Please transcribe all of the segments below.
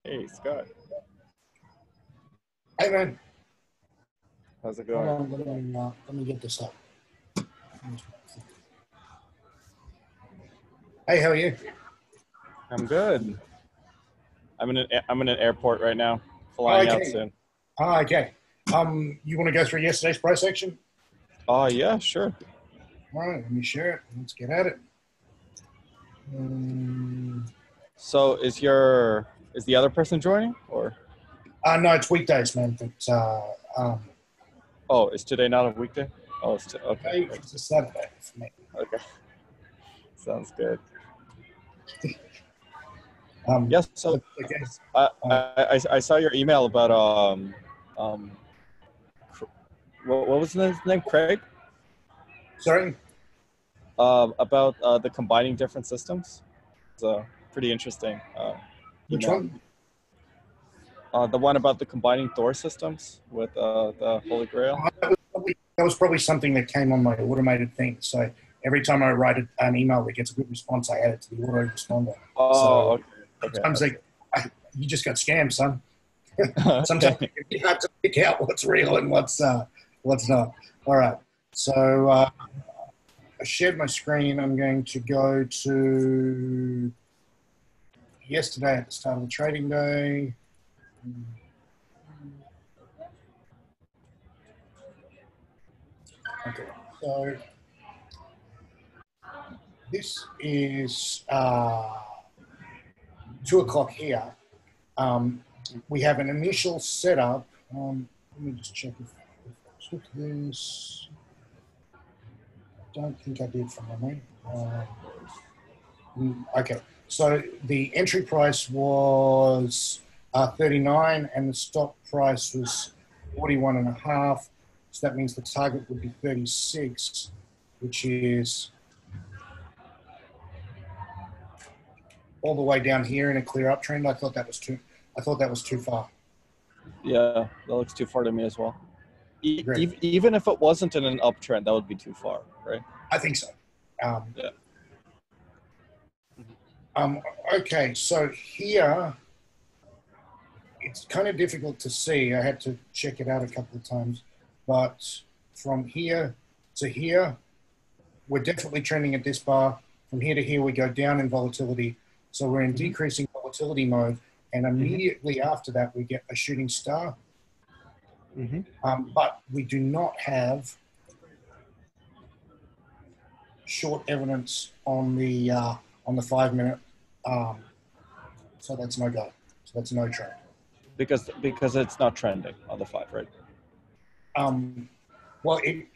Hey, Scott. Hey, man. How's it Hold going? on, let me get this up. Hey, how are you? I'm good. I'm in an airport right now, Oh, flying out okay. soon. Oh, okay. You want to go through yesterday's price action? Oh, yeah, sure. All right, let me share it. Let's get at it. So is the other person joining or? No, it's weekdays, man. But Oh, is today not a weekday? Oh, okay. today is a Saturday for me. Okay. Sounds good. Um, Yes. So okay. I saw your email about um what was his name? Craig? Sorry. About the combining different systems. So pretty interesting Which email. one? The one about the combining Thor systems with the Holy Grail. That was probably something that came on my automated thing. So every time I write an email that gets a good response, I add it to the autoresponder. Oh, okay. Sometimes you just got scammed, son. Sometimes Okay. you have to pick out what's real and what's not. All right. So I shared my screen. I'm going to go to yesterday at the start of the trading day. Okay. So this is 2 o'clock here. We have an initial setup. Let me just check if I took this. I don't think I did from memory. Okay, so the entry price was 39 and the stop price was 41.5. So that means the target would be 36, which is all the way down here in a clear uptrend. I thought that was too far. Yeah, that looks too far to me as well. Great. Even if it wasn't in an uptrend, that would be too far, right? I think so. Yeah. Okay, so here it's kind of difficult to see. I had to check it out a couple of times, but from here to here, we're definitely trending at this bar. From here to here, we go down in volatility. So we're in decreasing volatility mode, and immediately after that, we get a shooting star. But we do not have short evidence on the 5 minute. So that's no go. So that's no trend. Because it's not trending on the 5, right? Well, it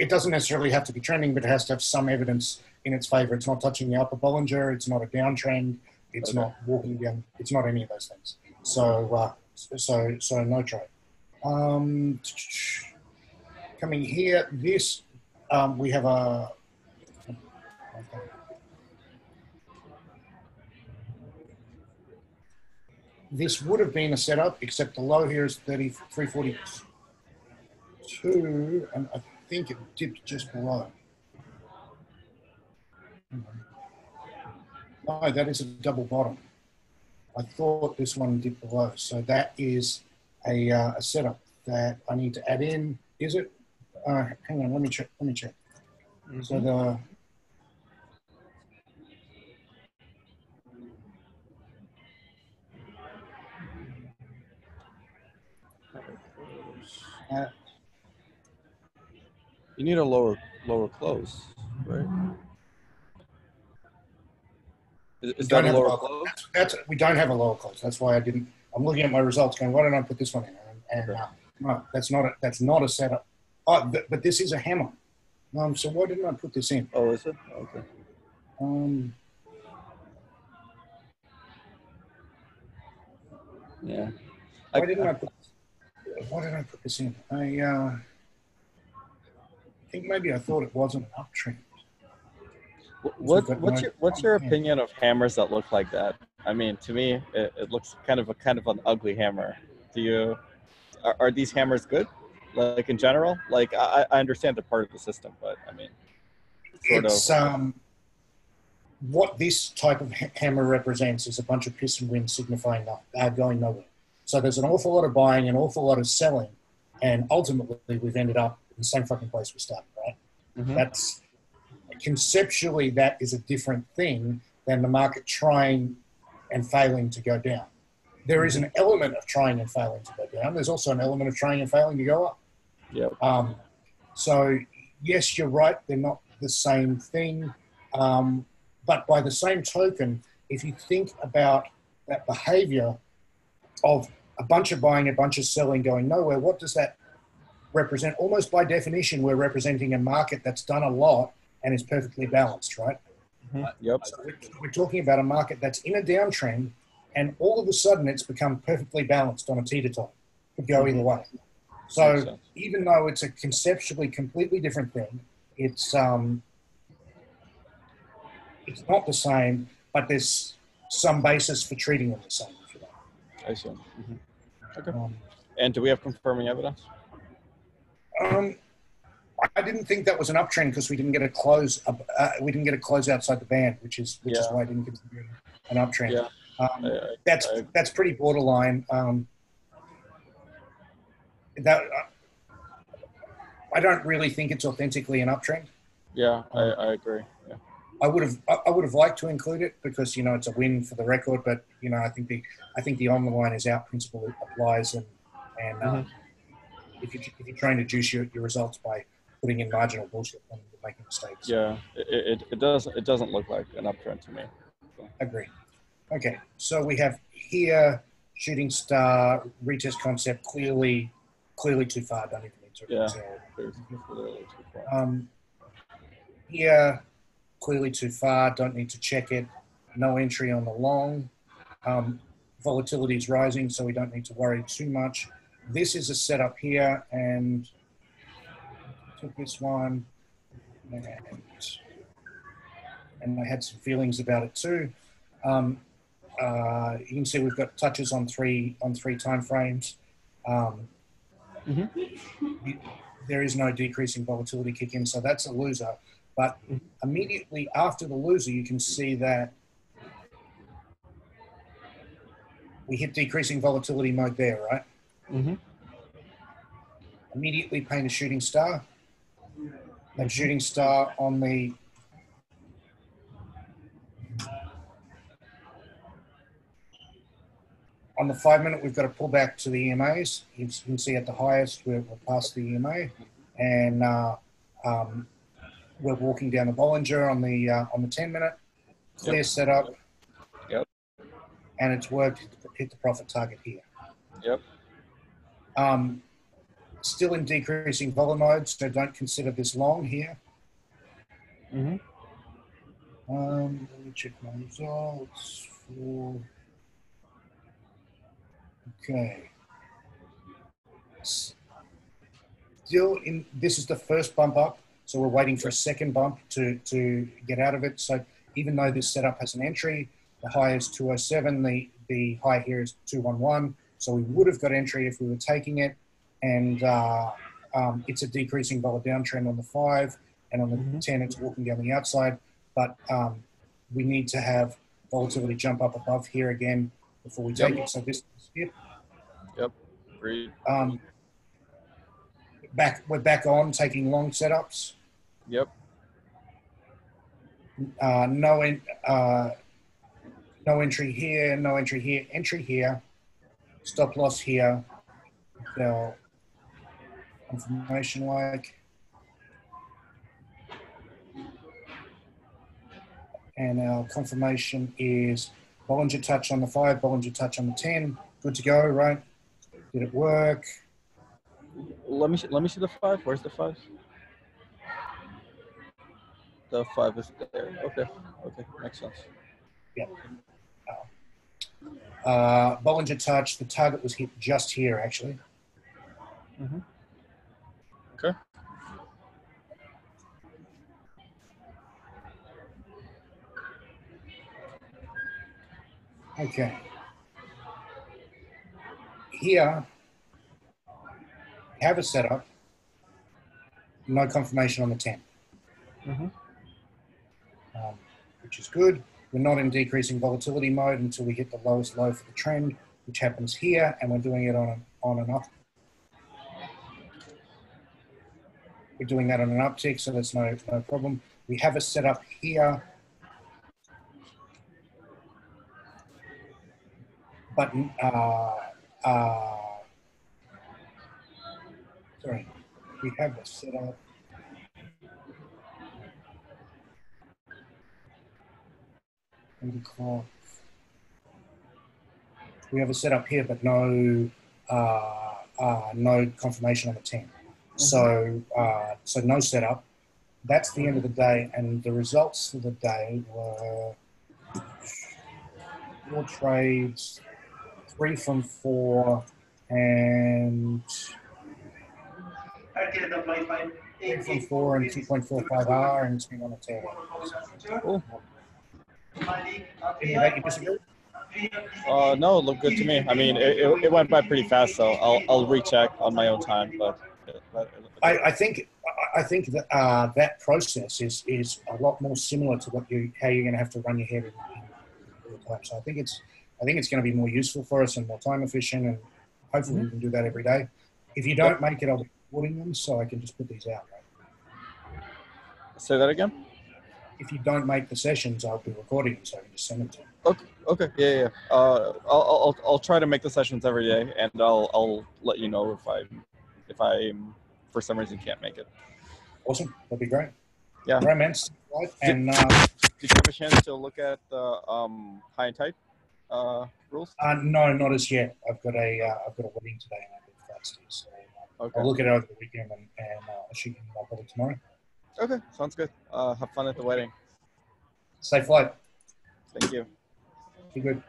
doesn't necessarily have to be trending, but it has to have some evidence in its favor. It's not touching the upper Bollinger. It's not a downtrend. It's not walking down. It's not any of those things. So no trade. Coming here, this we have a. Okay. This would have been a setup, except the low here is 33.42, and I think it dipped just below. No, that is a double bottom. I thought this one dipped below, so that is a setup that I need to add in. Is it? Hang on, let me check. So the You need a lower close, right? Is that a lower close? We don't have a lower close. That's why I didn't. I'm looking at my results, going, why don't I put this one in? And no, that's not a setup. Oh, but this is a hammer. So why didn't I put this in? Oh, is it? Okay. Yeah. Why did I put this in? I think maybe I thought it wasn't an uptrend. What's your opinion of hammers that look like that? I mean, to me, it looks kind of an ugly hammer. Are these hammers good? Like in general? Like I understand they're part of the system, but I mean, what this type of hammer represents is a bunch of piston rings signifying going nowhere. So there's an awful lot of buying, an awful lot of selling, and ultimately we've ended up in the same fucking place we started, right? Mm-hmm. That's conceptually, that is a different thing than the market trying and failing to go down. There is an element of trying and failing to go down. There's also an element of trying and failing to go up. Yep. So yes, you're right. They're not the same thing. But by the same token, if you think about that behavior of a bunch of buying, a bunch of selling, going nowhere, what does that represent? Almost by definition, we're representing a market that's done a lot and is perfectly balanced, right? Mm-hmm. Yep. So we're talking about a market that's in a downtrend, and all of a sudden it's become perfectly balanced on a teeter-totter. Could go either way. So even though it's a conceptually completely different thing, it's not the same, but there's some basis for treating them the same, if you like. I see. Mm-hmm. Okay. And do we have confirming evidence? I didn't think that was an uptrend because we didn't get a close. We didn't get a close outside the band, which is why I didn't consider it an uptrend. Yeah. That's pretty borderline. I don't really think it's authentically an uptrend. Yeah, I agree. Yeah. I would have liked to include it because it's a win for the record, but I think the on the line is out principle applies, and if you're trying to juice your results by putting in marginal bullshit, then you're making mistakes. Yeah, it doesn't look like an uptrend to me. So. Agree. Okay, so we have here shooting star retest concept clearly too far. Don't even need to. Yeah. Clearly too far. Here clearly too far. Don't need to check it. No entry on the long. Volatility is rising, so we don't need to worry too much. This is a setup here, and took this one, and I had some feelings about it too. You can see we've got touches on three time frames. There is no decreasing volatility kick in, so that's a loser. But immediately after the loser, you can see that we hit decreasing volatility mode there, right? Mm-hmm. Immediately paint a shooting star. That shooting star on the on the 5 minute, we've got to pull back to the EMAs. You can see at the highest, we're past the EMA, and we're walking down the Bollinger on the 10 minute. Clear setup. Yep. And it's worked. Hit the profit target here. Yep. Still in decreasing vol mode, so don't consider this long here. Mm-hmm. Let me check my results for. Okay. Still in. This is the first bump up, so we're waiting for a second bump to get out of it. So even though this setup has an entry, the high is 207. The high here is 211. So we would have got entry if we were taking it. And it's a decreasing vol downtrend on the 5, and on the 10 it's walking down the outside. But we need to have volatility jump up above here again before we take it. So this is it. Yep. Agreed. We're back on taking long setups. Yep. No entry here, no entry here, entry here, stop loss here. Now, confirmation like, and our confirmation is Bollinger touch on the 5, Bollinger touch on the 10. Good to go, right? Did it work? Let me see the 5. Where's the 5? The 5 is there. Okay, makes sense. Yeah. Bollinger touch. The target was hit just here, actually. Mm-hmm. Okay. Okay. Here, we have a setup. No confirmation on the 10. Mm-hmm. which is good. We're not in decreasing volatility mode until we hit the lowest low for the trend, which happens here, and we're doing it on an up. We're doing that on an uptick, so that's no problem. We have a setup here, but sorry, we have a setup. We have a setup here, but no confirmation on the 10. So no setup. That's the end of the day, and the results for the day were 4 trades, 3 from 4, and 3 from 4 and 2.45 R and 10 on the tail. Cool. Any of that you disagree? No, it looked good to me. I mean, it went by pretty fast, so I'll recheck on my own time. But I think that that process is a lot more similar to how you're going to have to run your head in real time. So I think it's going to be more useful for us and more time efficient, and hopefully we can do that every day. If you don't make it, I'll be recording them, so I can just put these out. Right? Say that again. If you don't make the sessions, I'll be recording them, so I can just send them to you. Okay. Yeah. I'll try to make the sessions every day, and I'll let you know if I for some reason can't make it. Awesome. That'd be great. Yeah. Right, man. And did you have a chance to look at the high and tight rules? No, not as yet. I've got a wedding today, and I've been fasting, so I'll look at it over the weekend, and I'll shoot you my brother tomorrow. Okay, sounds good. Have fun at the wedding. Safe flight. Thank you. Be good.